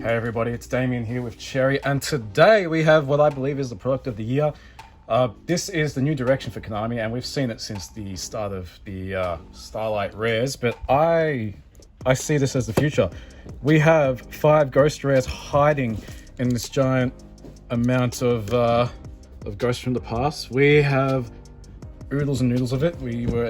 Hey everybody, it's Damien here with Cherry, and today we have what I believe is the product of the year. This is the new direction for Konami, and we've seen it since the start of the Starlight Rares, but I see this as the future. We have 5 Ghost Rares hiding in this giant amount of Ghosts from the past. We have oodles and noodles of it. We were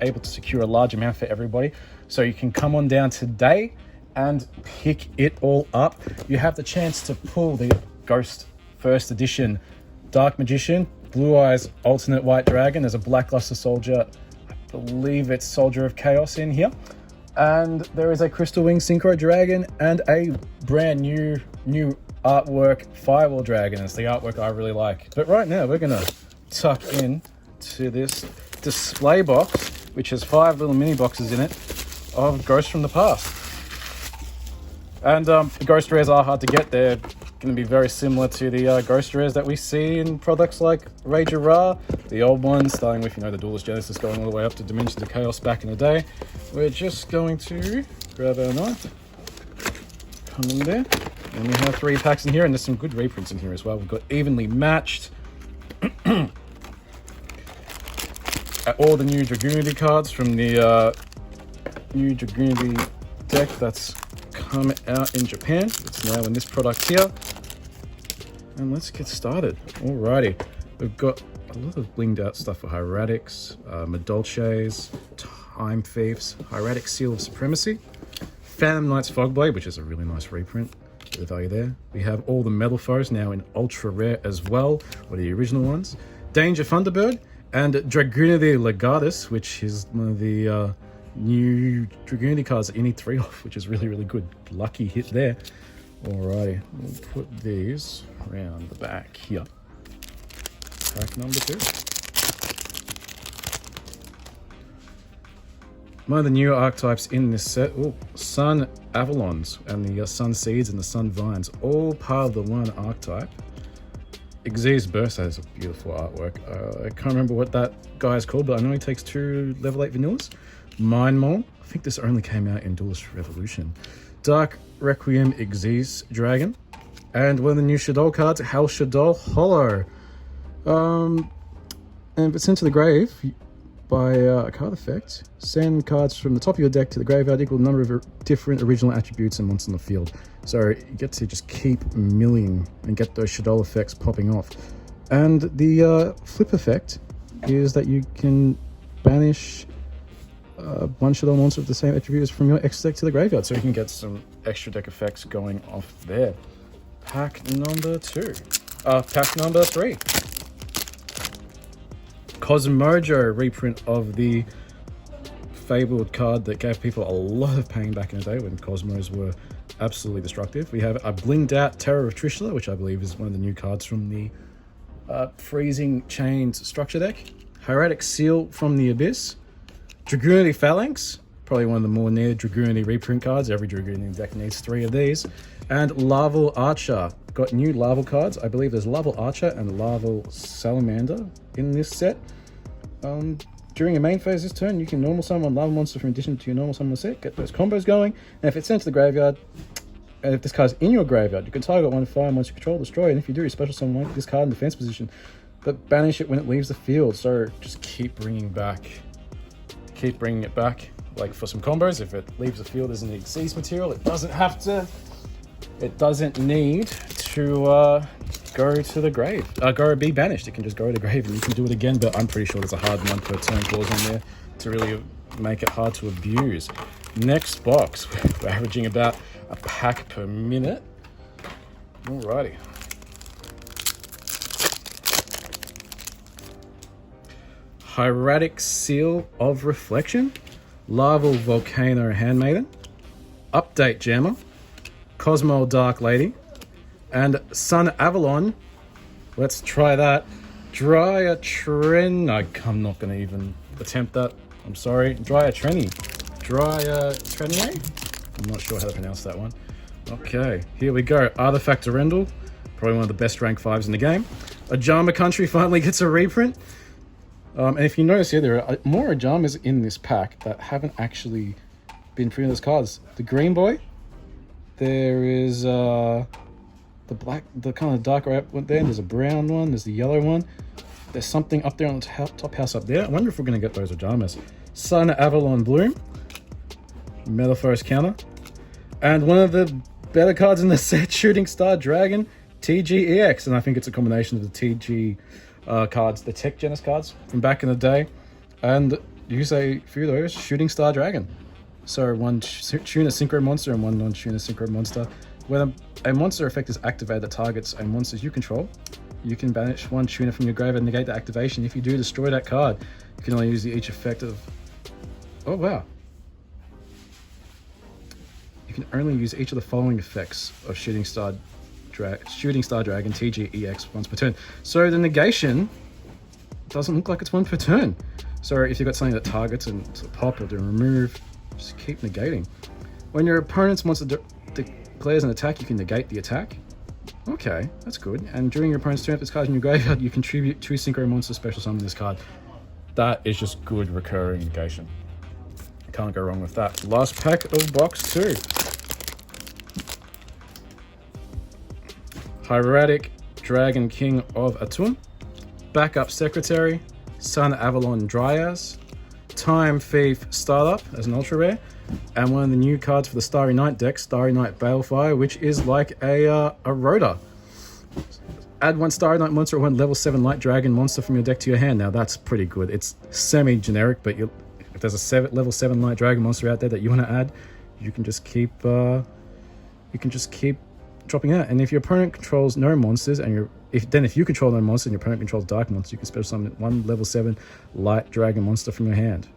able to secure a large amount for everybody, so you can come on down today and pick it all up. You have the chance to pull the Ghost First Edition Dark Magician, Blue Eyes Alternate White Dragon. There's a Blackluster Soldier, I believe it's Soldier of Chaos in here. And there is a Crystal Wing Synchro Dragon and a brand new artwork Firewall Dragon. It's the artwork I really like. But right now we're gonna tuck in to this display box, which has 5 little mini boxes in it of Ghosts from the past. And the Ghost Rares are hard to get. They're going to be very similar to the Ghost Rares that we see in products like Rager Ra, the old ones, starting with, the Duelist Genesis going all the way up to Dimensions of Chaos back in the day. We're just going to grab our knife, come in there, and we have 3 packs in here, and there's some good reprints in here as well. We've got Evenly Matched, all the new Dragoonity cards from the new Dragoonity deck that's come out in Japan. It's now in this product here, and let's get started. Alrighty, we've got a lot of blinged out stuff for Hieratics, Madolches, Time Thieves, Hieratic Seal of Supremacy, Phantom Knight's Fogblade, which is a really nice reprint. Bit of value there. We have all the Metal Foes now in ultra rare as well, or the original ones. Danger Thunderbird and Dragoonity Legatus, which is one of the new Dragoonity cards that you need 3 of, which is really, really good. Lucky hit there. Alrighty, we'll put these around the back here. Pack number 2. One of the new archetypes in this set, Sun Avalons and the Sun Seeds and the Sun Vines, all part of the one archetype. Xyz's Burst has a beautiful artwork. I can't remember what that guy is called, but I know he takes 2 level 8 vanillas. Mind Mole, I think this only came out in Duelist Revolution. Dark Requiem Xyz Dragon. And one of the new Shadow cards, Hell Shadow Hollow. And if it's sent to the grave by a card effect, send cards from the top of your deck to the graveyard equal number of different original attributes and monsters on the field. So you get to just keep milling and get those Shadow effects popping off. And the flip effect is that you can banish one Shadow monster with the same attributes from your X deck to the graveyard, so you can get some extra deck effects going off there. Pack number 3. Cosmojo reprint of the fabled card that gave people a lot of pain back in the day when Cosmos were absolutely destructive. We have a blinged out Terror of Trishula, which I believe is one of the new cards from the Freezing Chains structure deck. Hieratic Seal from the Abyss. Dragoonity Phalanx, probably one of the more needed Dragoonity reprint cards. Every Dragoonity deck needs 3 of these. And Larval Archer. Got new Larval cards. I believe there's Larval Archer and Larval Salamander in this set. During your main phase this turn, you can normal summon one Larval monster from addition to your normal summon set. Get those combos going. And if it's sent to the graveyard, and if this card's in your graveyard, you can target one fire monster you control, destroy. And if you do, you special summon this card in defense position, but banish it when it leaves the field. So just keep bringing it back, like for some combos. If it leaves the field as an Xyz material, it doesn't need to go to the grave, be banished. It can just go to the grave and you can do it again, but I'm pretty sure there's a hard 1 per turn clause on there to really make it hard to abuse. Next box, we're averaging about a pack per minute. Alrighty. Hieratic Seal of Reflection, Larval Volcano Handmaiden, Update Jammer, Cosmo Dark Lady, and Sun Avalon. Let's try that. I'm not going to even attempt that. I'm sorry. Trenier? I'm not sure how to pronounce that one. Okay, here we go. Artifact Arendelle, probably one of the best rank 5s in the game. Ajama Country finally gets a reprint. And if you notice here, there are more Ajamas in this pack that haven't actually been printed as cards. The Green Boy, There is the kind of darker one there. There's a brown one. There's the yellow one. There's something up there on the top house up there. I wonder if we're going to get those Ojamas. Sun Avalon Bloom. Metal Forest Counter. And one of the better cards in the set, Shooting Star Dragon TGEX. And I think it's a combination of the TG cards, the Tech Genesis cards from back in the day. And use a few of those, Shooting Star Dragon. So one tuna synchro monster and one non-tuna synchro monster. When a monster effect is activated that targets a monsters you control, you can banish one tuna from your grave and negate the activation. If you do, destroy that card. You can only use each effect of... Oh, wow. You can only use each of the following effects of Shooting Star Dragon TGEX once per turn. So the negation doesn't look like it's one per turn. So if you've got something that targets and to pop or to remove, just keep negating. When your opponent's monster declares an attack, you can negate the attack. Okay, that's good. And during your opponent's turn, if this card's in your graveyard, you contribute 2 synchro monsters special summon this card. That is just good recurring negation. Can't go wrong with that. Last pack of box 2. Hieratic Dragon King of Atum. Backup Secretary. Sun Avalon Dryas. Time Thief Startup as an ultra rare. And one of the new cards for the Starry Night deck, Starry Night Balefire, which is like a Rhoda. Add one Starry Night monster or one level 7 Light Dragon monster from your deck to your hand. Now that's pretty good. It's semi-generic, but if there's a level 7 Light Dragon monster out there that you want to add, you can just keep dropping out. And if your opponent controls no monsters, and if you control no monsters and your opponent controls dark monsters, you can special summon one level 7 Light Dragon monster from your hand.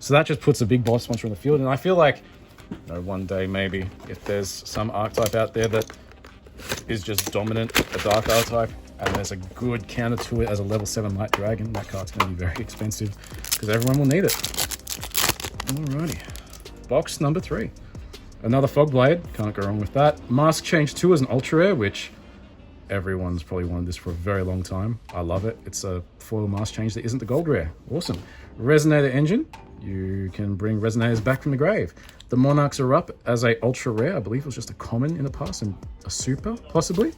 So that just puts a big boss monster on the field. And I feel like, one day maybe, if there's some archetype out there that is just dominant, a dark archetype, and there's a good counter to it as a level 7 Light Dragon, that card's going to be very expensive because everyone will need it. Alrighty. Box number 3. Another Fogblade, can't go wrong with that. Mask Change 2 is an ultra rare, which everyone's probably wanted this for a very long time. I love it. It's a foil mask change that isn't the gold rare. Awesome. Resonator Engine. You can bring Resonators back from the grave. The Monarchs are up as a ultra rare. I believe it was just a common in the past and a super, possibly.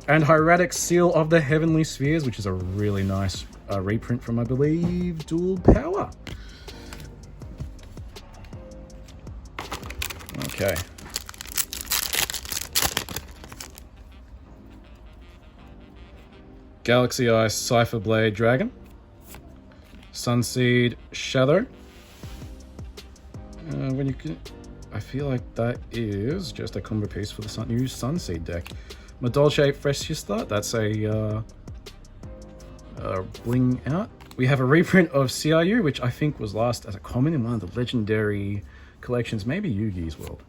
And Hieratic Seal of the Heavenly Spheres, which is a really nice reprint from, I believe, Dual Power. Okay. Galaxy Ice Cypher Blade Dragon. Sunseed Shadow. I feel like that is just a combo piece for the new Sunseed deck. Madolce Freshista, that's a bling out. We have a reprint of CRU, which I think was last as a common in one of the legendary collections, maybe Yugi's World.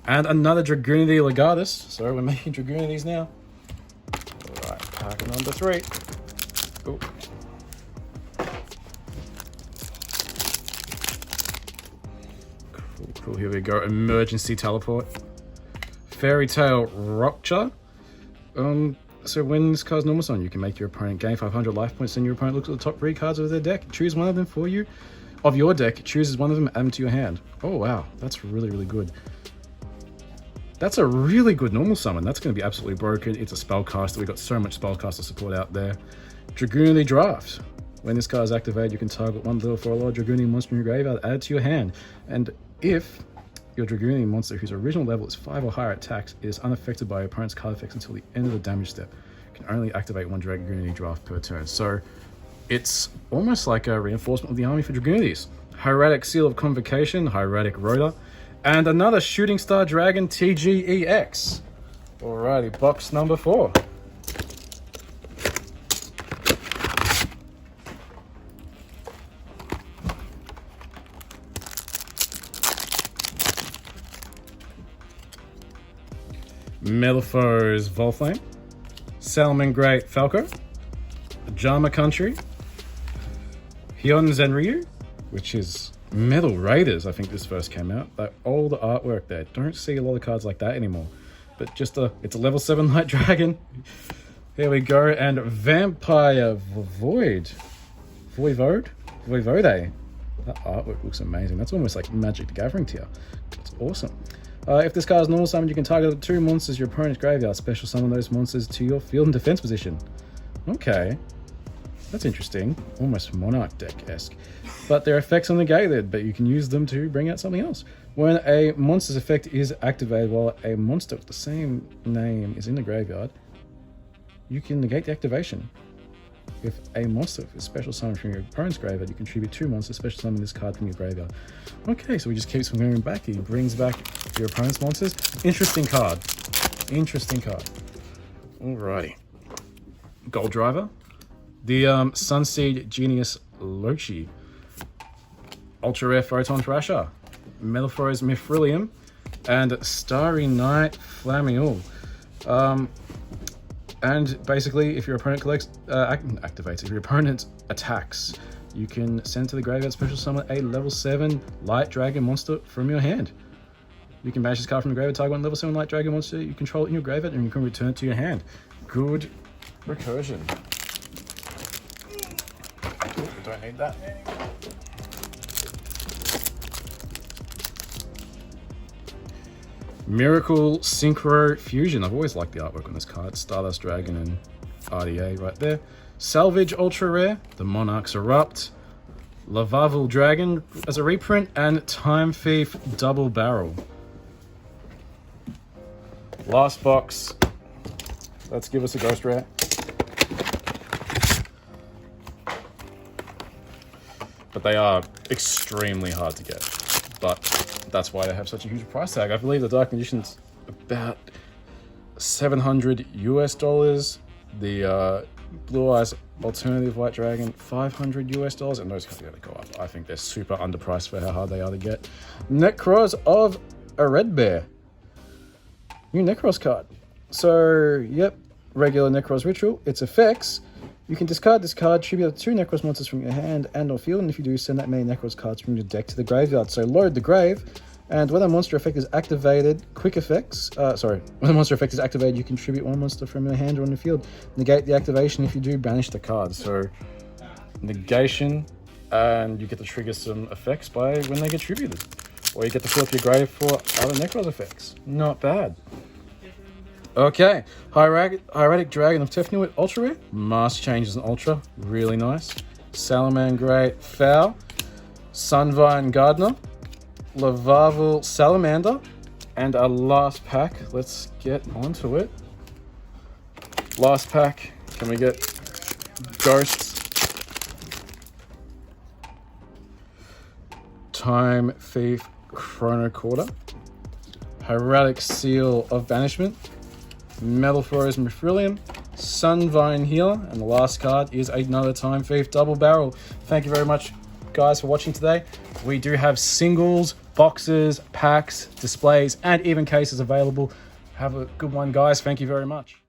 And another Dragoonity Legatus. So we're making Dragoonities now. Alright, pack number 3. Ooh. Cool, here we go. Emergency Teleport. Fairy Tale Rockcha. So when this card's normal summon, you can make your opponent gain 500 life points, and your opponent looks at the top 3 cards of their deck. Choose one of them for you. Of your deck, chooses one of them, add them to your hand. Oh wow, that's really, really good. That's a really good normal summon. That's going to be absolutely broken. It's a spellcaster. We've got so much spellcaster support out there. Dragoonity Draft. When this card is activated, you can target one level 4 large Dragoonity monster in your graveyard, add it to your hand. And if your Dragoonity monster, whose original level is 5 or higher attacks, is unaffected by your opponent's card effects until the end of the damage step, you can only activate one Dragoonity Draft per turn. So it's almost like a reinforcement of the army for Dragoonities. Hieratic Seal of Convocation, Hieratic Rhoda, and another Shooting Star Dragon TGEX. Alrighty, box number 4. Metalfoes Volflame, Salmon Great Falco, Jama Country, Hyun Zenryu, which is Metal Raiders. I think this first came out. That old artwork there. Don't see a lot of cards like that anymore. But it's a level 7 Light Dragon. Here we go. And Vampire Voivode. That artwork looks amazing. That's almost like Magic the Gathering tier. That's awesome. If this card is normal summoned, you can target 2 monsters your opponent's graveyard. Special summon those monsters to your field and defense position. Okay. That's interesting. Almost Monarch deck-esque. But their effects are negated, but you can use them to bring out something else. When a monster's effect is activated while a monster with the same name is in the graveyard, you can negate the activation. If a monster is special summoned from your opponent's graveyard, you contribute 2 monsters special summon this card from your graveyard. Okay, so we just keeps on going back. He brings back your opponent's monsters. Interesting card. Interesting card. Alrighty. Gold Driver. The Sunseed Genius Lochi. Ultra Rare Photon Thrasher. Metalfroze Mithrillium. And Starry Night Flameul. And basically, if your opponent activates, if your opponent attacks, you can send to the graveyard special summon a level 7 Light Dragon monster from your hand. You can banish this card from the graveyard, target one level 7 Light Dragon monster you control in your graveyard, and you can return it to your hand. Good recursion. We don't need that. Miracle Synchro Fusion. I've always liked the artwork on this card. Stardust Dragon and RDA right there. Salvage Ultra Rare. The Monarchs Erupt. Lavavel Dragon as a reprint. And Time Thief Double Barrel. Last box. Let's give us a Ghost Rare. But they are extremely hard to get. But that's why they have such a huge price tag. I believe the Dark Magician's about $700 US. The Blue Eyes Alternative White Dragon, $500 US, and those cards are going to go up. I think they're super underpriced for how hard they are to get. Necros of a Red Bear. New Necros card. So, yep, regular Necros Ritual. Its effects. You can discard this card, tribute 2 Necros monsters from your hand and or field, and if you do, send that many Necros cards from your deck to the graveyard. So load the grave, and when a monster effect is activated, when a monster effect is activated, you contribute 1 monster from your hand or on the field. Negate the activation. If you do, banish the card. So negation, and you get to trigger some effects by when they get tributed. Or you get to fill up your grave for other Necros effects. Not bad. Okay, Hieratic Dragon of Tefnuit Ultra Rare. Mask changes an Ultra, really nice. Salamangreat Fowl. Sunvine Gardener. Lavavel Salamander. And our last pack, let's get onto it. Last pack, can we get Ghosts? Time Thief Chronocorder. Hieratic Seal of Banishment. Metalfroze Mithrillium, Sunvine Healer, and the last card is another Time Thief Double Barrel. Thank you very much, guys, for watching today. We do have singles, boxes, packs, displays, and even cases available. Have a good one, guys. Thank you very much.